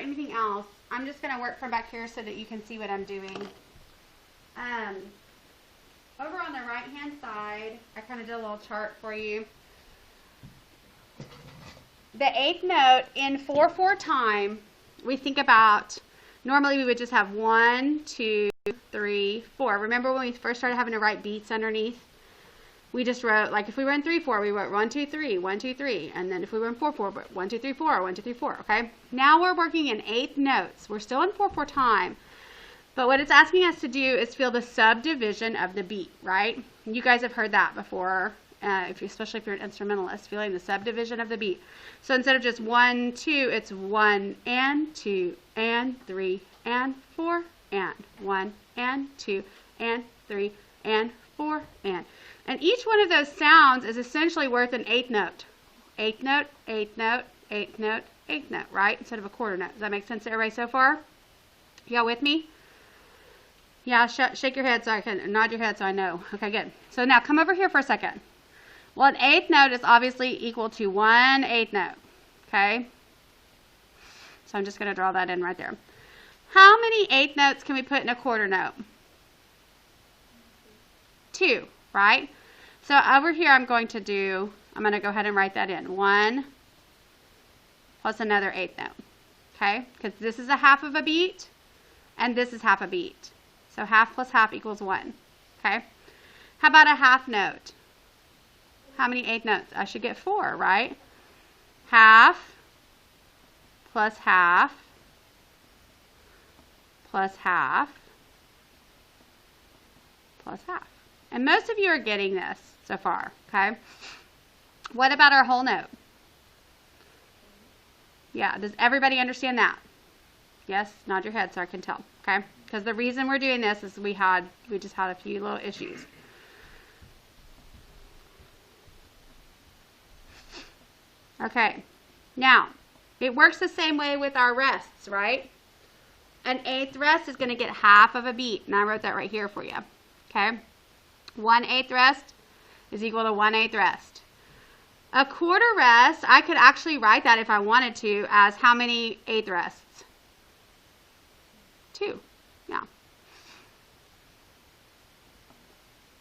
anything else, I'm just going to work from back here so that you can see what I'm doing. Over on the right-hand side, I kind of did a little chart for you. The eighth note in 4/4 time, we think about, normally we would just have 1, 2, 3, 4. Remember when we first started having to write beats underneath? We just wrote, like if we were in 3/4, we wrote 1, 2, 3, 1, 2, 3. And then if we were in 4/4, 1, 2, 3, 4, 1, 2, 3, 4, okay? Now we're working in eighth notes. We're still in 4/4 time. But what it's asking us to do is feel the subdivision of the beat, right? You guys have heard that before, especially if you're an instrumentalist, feeling the subdivision of the beat. So instead of just 1, 2, it's 1 and 2 and 3 and 4 and 1 and 2 and 3 and 4 and. And each one of those sounds is essentially worth an eighth note. Eighth note, eighth note, eighth note, eighth note, right? Instead of a quarter note. Does that make sense to everybody so far? Y'all with me? Yeah, shake your head so I can, nod your head so I know. Okay, good. So now come over here for a second. Well, an eighth note is obviously equal to 1 eighth note. Okay? So I'm just going to draw that in right there. How many eighth notes can we put in a quarter note? 2, right? So over here I'm going to go ahead and write that in. 1 plus another eighth note. Okay? Because this is a half of a beat and this is half a beat. So half plus half equals 1. Okay? How about a half note? How many eighth notes? I should get 4, right? Half plus half plus half plus half. And most of you are getting this so far, okay? What about our whole note? Yeah, does everybody understand that? Yes, nod your head so I can tell, okay? Because the reason we're doing this is we just had a few little issues. Okay, now, it works the same way with our rests, right? An eighth rest is going to get half of a beat, and I wrote that right here for you, okay? 1 eighth rest is equal to 1 eighth rest. A quarter rest, I could actually write that if I wanted to as how many eighth rests? 2, yeah.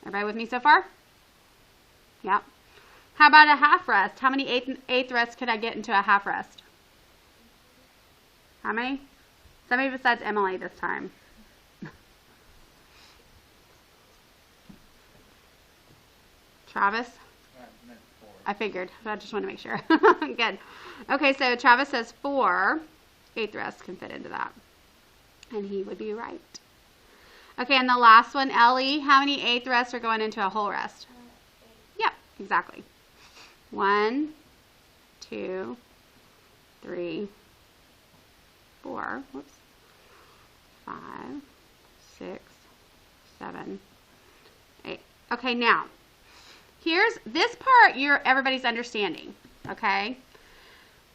Everybody with me so far? Yeah. How about a half rest? How many eighth rests could I get into a half rest? How many? Somebody besides Emily this time. Travis? I figured. I just want to make sure. Good. Okay, so Travis says 4 eighth rests can fit into that. And he would be right. Okay, and the last one, Ellie, how many eighth rests are going into a whole rest? Yep, exactly. 1, 2, 3, 4, whoops, 5, 6, 7, 8. Okay, now, here's this part everybody's understanding, okay?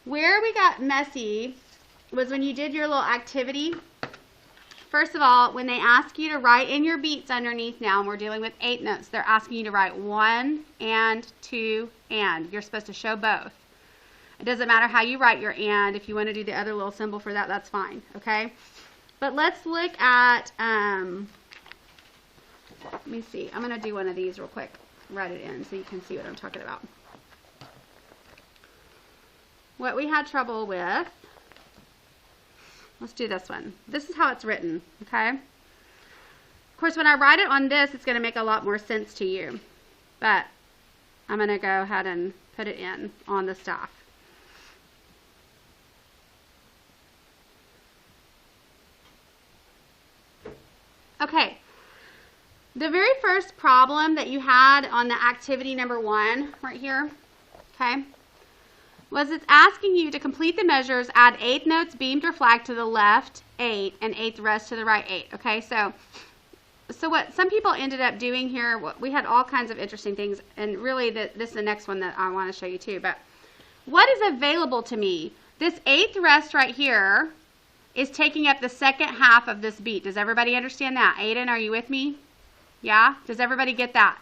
Where we got messy was when you did your little activity. First of all, when they ask you to write in your beats underneath now, and we're dealing with eighth notes, they're asking you to write 1 and 2 and. You're supposed to show both. It doesn't matter how you write your and. If you want to do the other little symbol for that, that's fine, okay? But let's look at, let me see. I'm going to do one of these real quick. Write it in so you can see what I'm talking about. What we had trouble with, let's do this one. This is how it's written, okay? Of course, when I write it on this, it's going to make a lot more sense to you. But I'm going to go ahead and put it in on the staff. Okay. The very first problem that you had on the activity number 1 right here, okay, was it's asking you to complete the measures, add eighth notes beamed or flagged to the left 8 and eighth rest to the right 8. Okay, so what some people ended up doing here, we had all kinds of interesting things, and really this is the next one that I want to show you too. But what is available to me? This eighth rest right here is taking up the second half of this beat. Does everybody understand that? Aiden, are you with me? Yeah? Does everybody get that?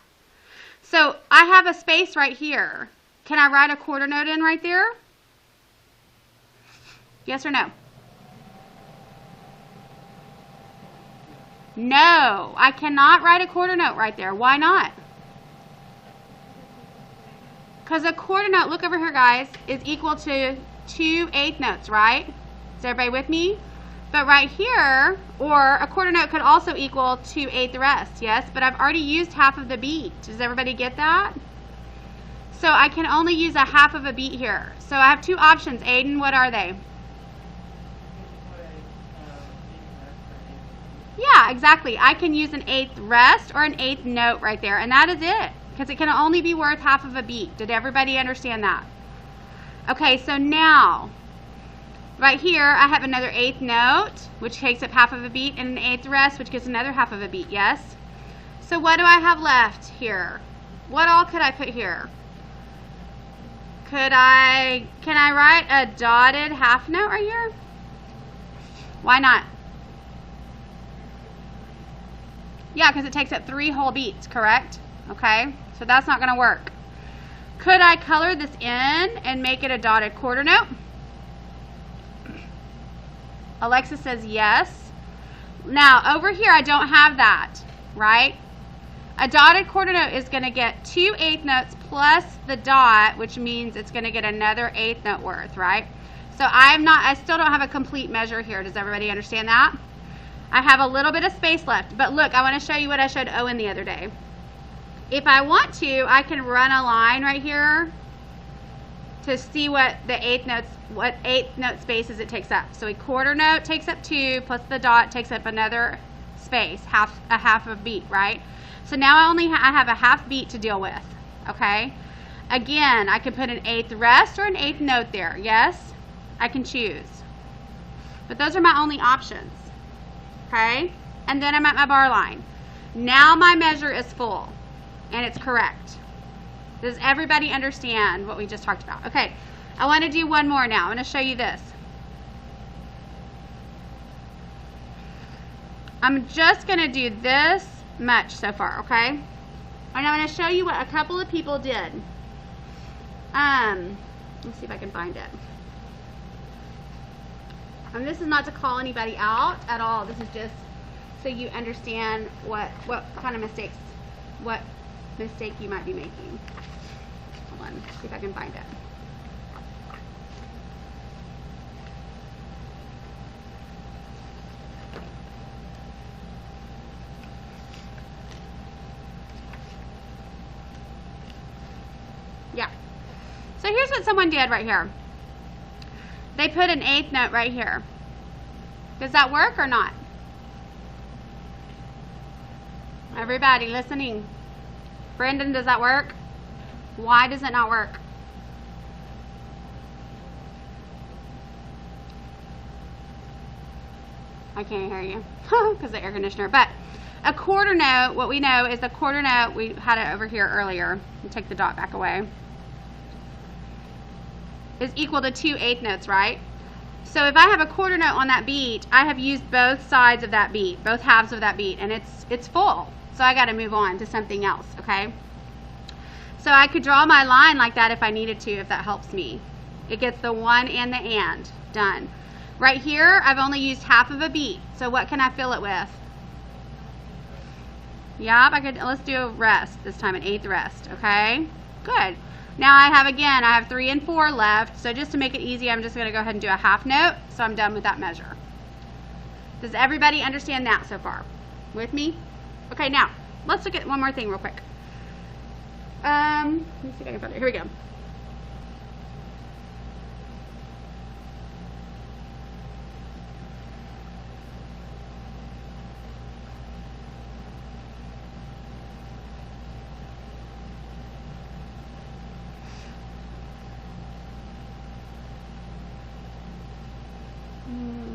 So I have a space right here. Can I write a quarter note in right there? Yes or no? No, I cannot write a quarter note right there. Why not? Because a quarter note, look over here guys, is equal to 2/8 notes, right? Is everybody with me? But right here, or a quarter note could also equal 2/8 the rest, yes? But I've already used half of the beat. Does everybody get that? So I can only use a half of a beat here. So I have two options. Aiden, what are they? Yeah, exactly. I can use an 8th rest or an 8th note right there, and that is it. Because it can only be worth half of a beat. Did everybody understand that? Okay, so now, right here, I have another 8th note, which takes up half of a beat, and an 8th rest, which gives another half of a beat, yes? So what do I have left here? What all could I put here? Can I write a dotted half note right here? Why not? Yeah, because it takes up 3 whole beats, correct? Okay, so that's not going to work. Could I color this in and make it a dotted quarter note? Alexa says yes. Now, over here, I don't have that, right? A dotted quarter note is going to get 2 8th notes plus the dot, which means it's going to get another 8th note worth, right? So I still don't have a complete measure here. Does everybody understand that? I have a little bit of space left, but look, I want to show you what I showed Owen the other day. If I want to, I can run a line right here to see what the 8th note spaces it takes up. So a quarter note takes up 2 plus the dot takes up another space, a half of a beat, right? So now I have a half beat to deal with, okay? Again, I can put an 8th rest or an 8th note there, yes? I can choose. But those are my only options, okay? And then I'm at my bar line. Now my measure is full, and it's correct. Does everybody understand what we just talked about? Okay, I want to do one more now. I'm going to show you this. I'm just going to do this much so far, okay? And I'm going to show you what a couple of people did. Let's see if I can find it. And this is not to call anybody out at all. This is just so you understand what kind of mistakes, what mistake you might be making. Hold on, see if I can find it. Yeah. So here's what someone did right here. They put an 8th note right here. Does that work or not? Everybody listening. Brendan, does that work? Why does it not work? I can't hear you because of the air conditioner. But a quarter note, what we know is the quarter note, we had it over here earlier. We'll take the dot back away. Is equal to 2 8th notes, right? So if I have a quarter note on that beat, I have used both sides of that beat, both halves of that beat, and it's full. So I got to move on to something else, okay? So I could draw my line like that if I needed to, if that helps me. It gets the one and the and. Done. Right here, I've only used half of a beat. So what can I fill it with? Yep, let's do a rest this time, an 8th rest, okay? Good. Now I have 3 and 4 left. So just to make it easy, I'm just going to go ahead and do a half note. So I'm done with that measure. Does everybody understand that so far? With me? Okay, now, let's look at one more thing real quick. Let me see if I can find it. Here we go.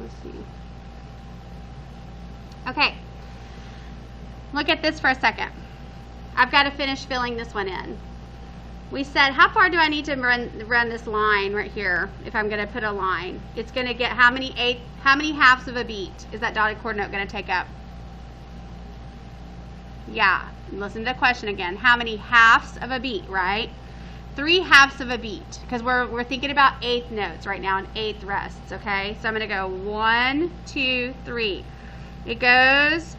Let's see. Okay. Look at this for a second. I've got to finish filling this one in. We said, how far do I need to run this line right here if I'm going to put a line? It's going to get how many halves of a beat is that dotted quarter note going to take up? Yeah, listen to the question again. How many halves of a beat, right? 3 halves of a beat, because we're thinking about 8th notes right now and 8th rests, okay? So I'm going to go 1, 2, 3. It goes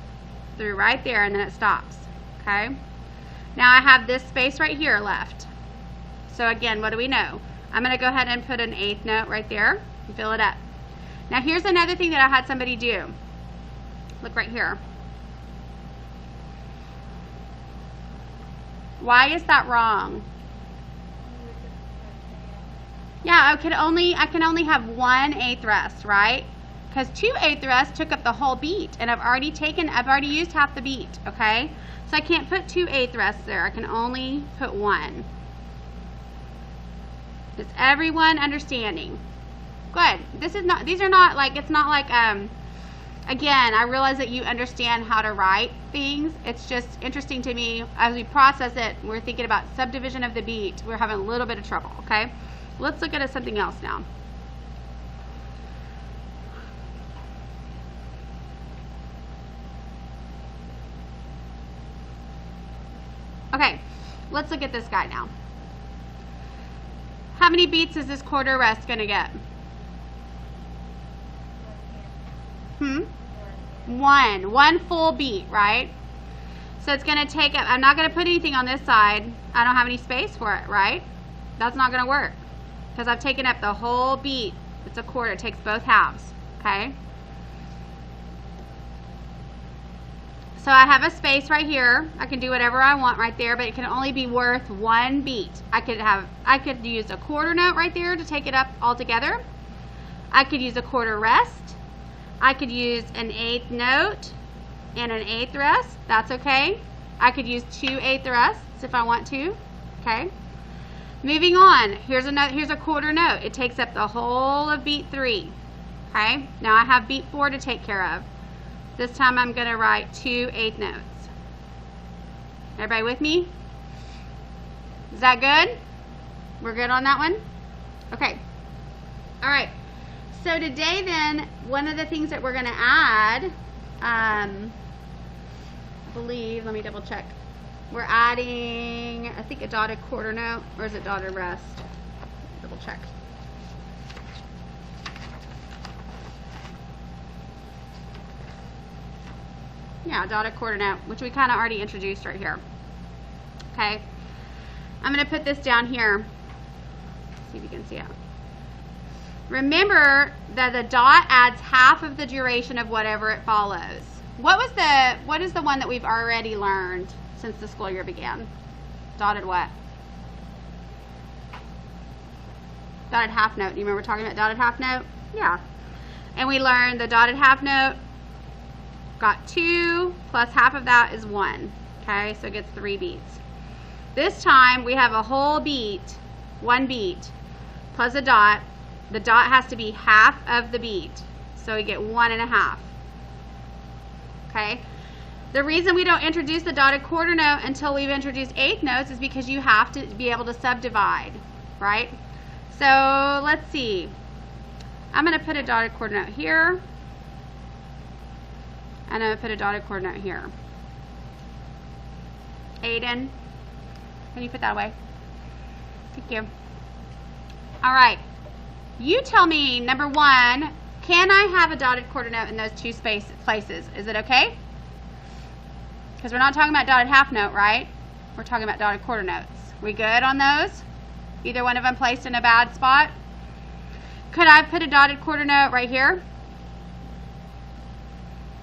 through right there, and then it stops. Okay? Now I have this space right here left. So again, what do we know? I'm going to go ahead and put an eighth note right there and fill it up. Now here's another thing that I had somebody do. Look right here. Why is that wrong? Yeah, I can only have 1/8 rest, right? Because 2/8 rest took up the whole beat, and I've already used half the beat, okay? So I can't put 2/8 rests there. I can only put 1. Is everyone understanding? Good. These are not like, it's not like, again, I realize that you understand how to write things. It's just interesting to me as we process it. We're thinking about subdivision of the beat. We're having a little bit of trouble, okay? Let's look at something else now. Okay, let's look at this guy now. How many beats is this quarter rest going to get? 1 full beat, right? So it's going to take up, I'm not going to put anything on this side. I don't have any space for it, right? That's not going to work because I've taken up the whole beat. It's a quarter, it takes both halves, okay? So I have a space right here. I can do whatever I want right there, but it can only be worth 1 beat. I could use a quarter note right there to take it up all together. I could use a quarter rest. I could use an 1/8 note and an 1/8 rest. That's okay. I could use 2/8 rests if I want to. Okay. Moving on. Here's a quarter note. It takes up the whole of beat 3. Okay. Now I have beat 4 to take care of. This time I'm going to write 2 1/8 notes. Everybody with me? Is that good? We're good on that one? Okay. All right. So today then, one of the things that we're going to add, I believe, let me double check. We're adding, I think, a dotted quarter note, or is it dotted rest? Double check. Yeah, dotted quarter note, which we kind of already introduced right here. Okay. I'm going to put this down here. See if you can see it. Remember that the dot adds half of the duration of whatever it follows. What is the one that we've already learned since the school year began? Dotted what? Dotted half note. Do you remember talking about dotted half note? Yeah. And we learned the dotted half note got 2 plus half of that is 1. Okay, so it gets 3 beats. This time we have a whole beat, 1 beat, plus a dot. The dot has to be half of the beat, so we get 1 1/2. Okay. The reason we don't introduce the dotted quarter note until we've introduced 1/8 notes is because you have to be able to subdivide, right? So let's see. I'm going to put a dotted quarter note here, and I'm going to put a dotted quarter note here. Aiden, can you put that away? Thank you. All right. You tell me, number 1, can I have a dotted quarter note in those 2 places? Is it okay? Because we're not talking about dotted half note, right? We're talking about dotted quarter notes. We good on those? Either one of them placed in a bad spot? Could I put a dotted quarter note right here?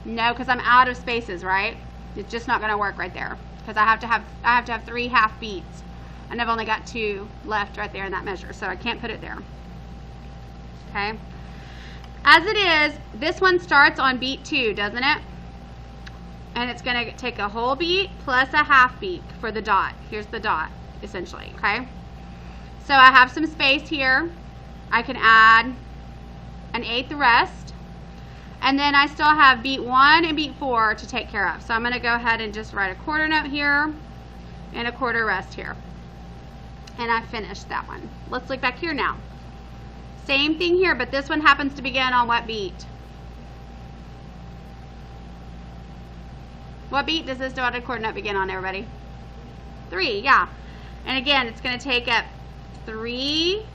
No, because I'm out of spaces, right? It's just not going to work right there because I have to have 3 half beats, and I've only got 2 left right there in that measure, so I can't put it there. Okay. As it is, this one starts on beat 2, doesn't it? And it's going to take a whole beat plus a half beat for the dot. Here's the dot, essentially. Okay. So I have some space here. I can add an 1/8 rest. And then I still have beat 1 and beat 4 to take care of. So I'm going to go ahead and just write a quarter note here and a quarter rest here. And I finished that one. Let's look back here now. Same thing here, but this one happens to begin on what beat? What beat does this dotted quarter note begin on, everybody? 3, yeah. And again, it's going to take up 3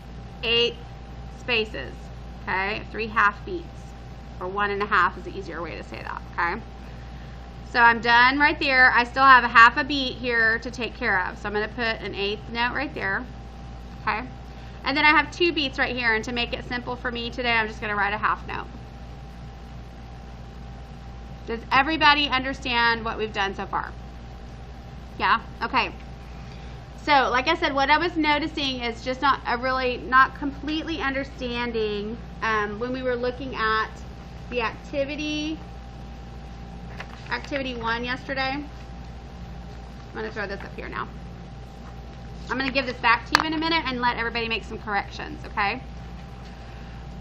1/8 spaces, okay? 3 half beats, or 1 1/2 is the easier way to say that, okay? So I'm done right there. I still have a half a beat here to take care of. So I'm going to put an 1/8 note right there. Okay. And then I have 2 beats right here. And to make it simple for me today, I'm just going to write a half note. Does everybody understand what we've done so far? Yeah? Okay. So, like I said, what I was noticing is just not completely understanding when we were looking at the activity 1 yesterday. I'm going to throw this up here now. I'm going to give this back to you in a minute and let everybody make some corrections, okay?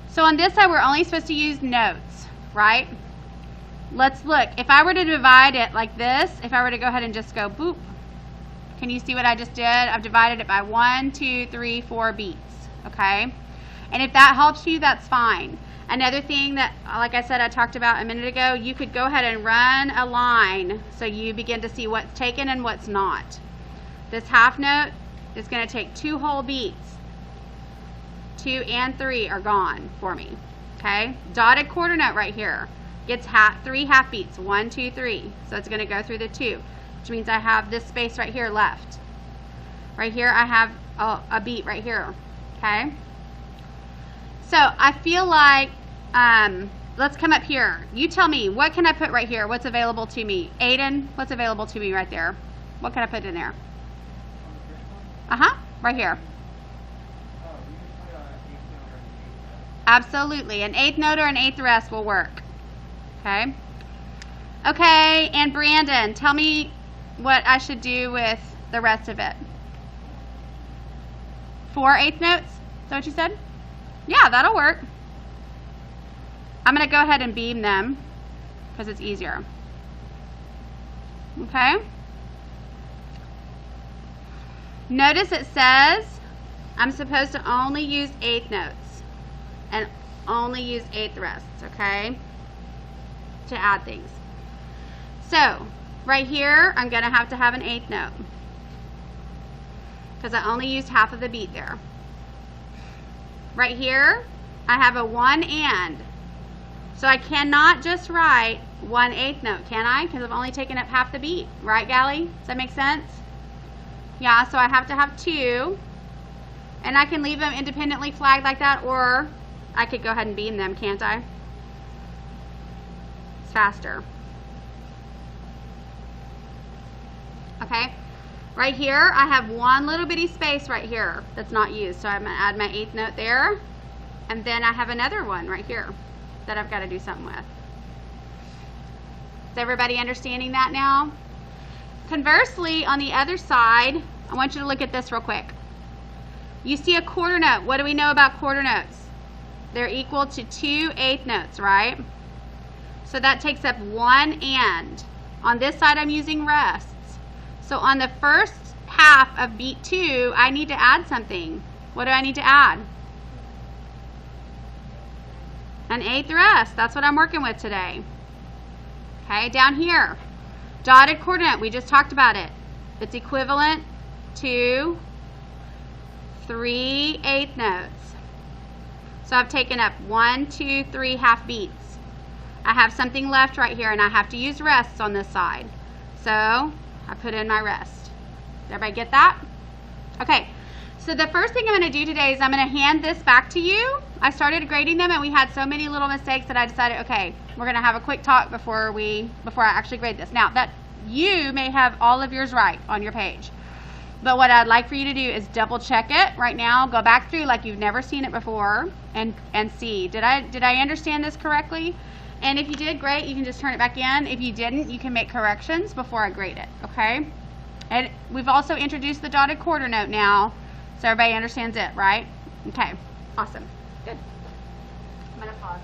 So on this side, we're only supposed to use notes, right? Let's look. If I were to divide it like this, if I were to go ahead and just go boop, can you see what I just did? I've divided it by 1, 2, 3, 4 beats, okay? And if that helps you, that's fine. Another thing that, like I said, I talked about a minute ago, you could go ahead and run a line so you begin to see what's taken and what's not. This half note is going to take 2 whole beats. 2 and 3 are gone for me, okay? Dotted quarter note right here gets 3 half beats, 1, 2, 3. So it's going to go through the 2, which means I have this space right here left. Right here I have a beat right here, okay? So I feel like, let's come up here. You tell me, what can I put right here? What's available to me? Aiden, what's available to me right there? What can I put in there? Right here. Absolutely. An 1/8 note or an 1/8 rest will work. Okay. Okay, and Brandon, tell me what I should do with the rest of it. 4 1/8 notes? Is that what you said? Yeah, that'll work. I'm going to go ahead and beam them because it's easier. Okay. Notice it says I'm supposed to only use 1/8 notes and only use 1/8 rests, okay, to add things. So right here I'm going to have an 1/8 note because I only used half of the beat there. Right here I have a 1 and. So I cannot just write 1/8 note, can I? Because I've only taken up half the beat. Right, Gally? Does that make sense? Yeah, so I have to have 2. And I can leave them independently flagged like that, or I could go ahead and beam them, can't I? It's faster. Okay. Right here, I have 1 little bitty space right here that's not used. So I'm going to add my 1/8 note there. And then I have another one right here that I've got to do something with. Is everybody understanding that now? Conversely, on the other side, I want you to look at this real quick. You see a quarter note. What do we know about quarter notes? They're equal to 2 1/8 notes, right? So that takes up 1 and. On this side, I'm using rests. So on the first half of beat 2, I need to add something. What do I need to add? An 1/8 rest. That's what I'm working with today. Okay, down here, dotted quarter note. We just talked about it. It's equivalent to 3 1/8 notes. So I've taken up 1, 2, 3 half beats. I have something left right here, and I have to use rests on this side. So I put in my rest. Did everybody get that? Okay, so the first thing I'm going to do today is I'm going to hand this back to you. I started grading them and we had so many little mistakes that I decided, okay, we're going to have a quick talk before I actually grade this. Now, that you may have all of yours right on your page. But what I'd like for you to do is double check it right now. Go back through like you've never seen it before and see, did I understand this correctly? And if you did, great, you can just turn it back in. If you didn't, you can make corrections before I grade it, okay? And we've also introduced the dotted quarter note now, so everybody understands it, right? Okay, awesome, good. I'm gonna pause.